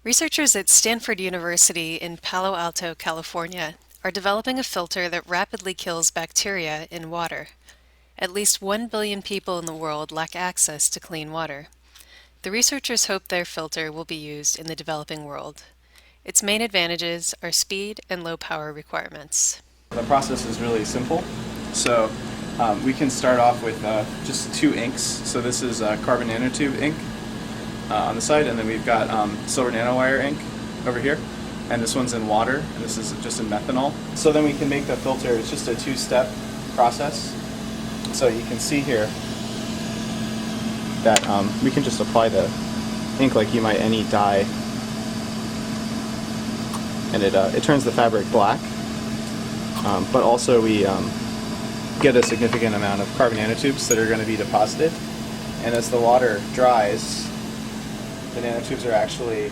Researchers at Stanford University in Palo Alto, California, are developing a filter that rapidly kills bacteria in water. At least 1 billion people in the world lack access to clean water. The researchers hope their filter will be used in the developing world. Its main advantages are speed and low power requirements. The process is really simple. So we can start off with just two inks. So this is carbon nanotube ink on the side, and then we've got silver nanowire ink over here. And this one's in water, and this is just in methanol. So then we can make the filter. It's just a two-step process. So you can see here that we can just apply the ink like you might any dye, and it turns the fabric black. But also we get a significant amount of carbon nanotubes that are going to be deposited. And as the water dries, the nanotubes are actually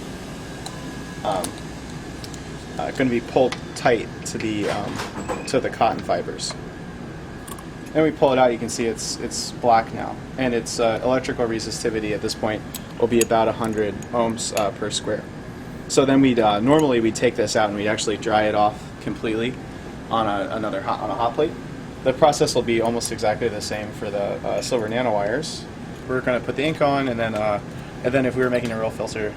going to be pulled tight to the cotton fibers. Then we pull it out. You can see it's black now, and its electrical resistivity at this point will be about 100 ohms per square. So then normally we take this out and we actually dry it off completely on a hot plate. The process will be almost exactly the same for the silver nanowires. We're going to put the ink on, and then if we were making a real filter,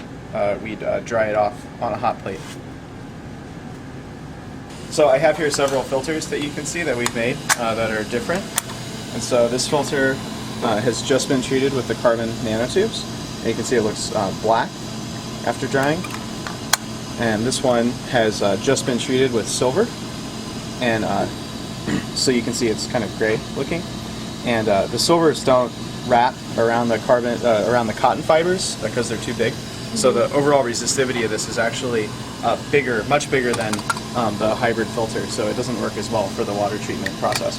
we'd dry it off on a hot plate. So I have here several filters that you can see that we've made that are different. And so this filter has just been treated with the carbon nanotubes. And you can see it looks black after drying. And this one has just been treated with silver. And so you can see it's kind of gray looking. And the silvers don't wrap around the cotton fibers because they're too big. So the overall resistivity of this is actually much bigger than the hybrid filter, so it doesn't work as well for the water treatment process.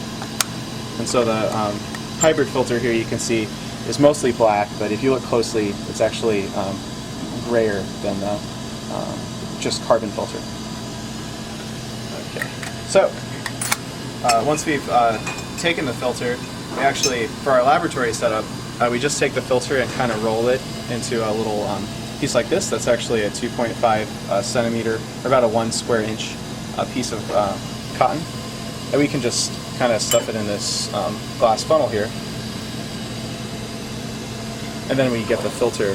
And so the hybrid filter here, you can see, is mostly black, but if you look closely, it's actually grayer than the just carbon filter. Okay. So once we've taken the filter, we actually, for our laboratory setup, we just take the filter and kind of roll it into a little piece like this. That's actually a 2.5 centimeter, or about a 1 square inch piece of cotton. And we can just kind of stuff it in this glass funnel here. And then we get the filter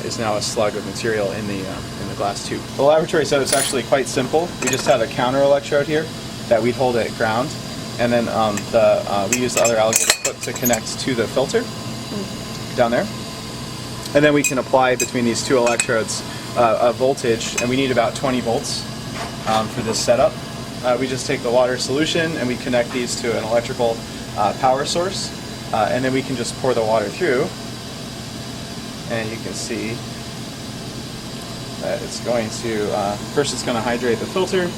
is now a slug of material in the glass tube. The laboratory setup is actually quite simple. We just have a counter electrode here that we'd hold at ground, and then we use the other alligator hook to connect to the filter down there. And then we can apply between these two electrodes a voltage, and we need about 20 volts for this setup. We just take the water solution and we connect these to an electrical power source, and then we can just pour the water through, and you can see that it's going to, first it's going to hydrate the filter,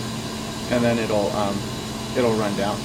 and then it'll run down.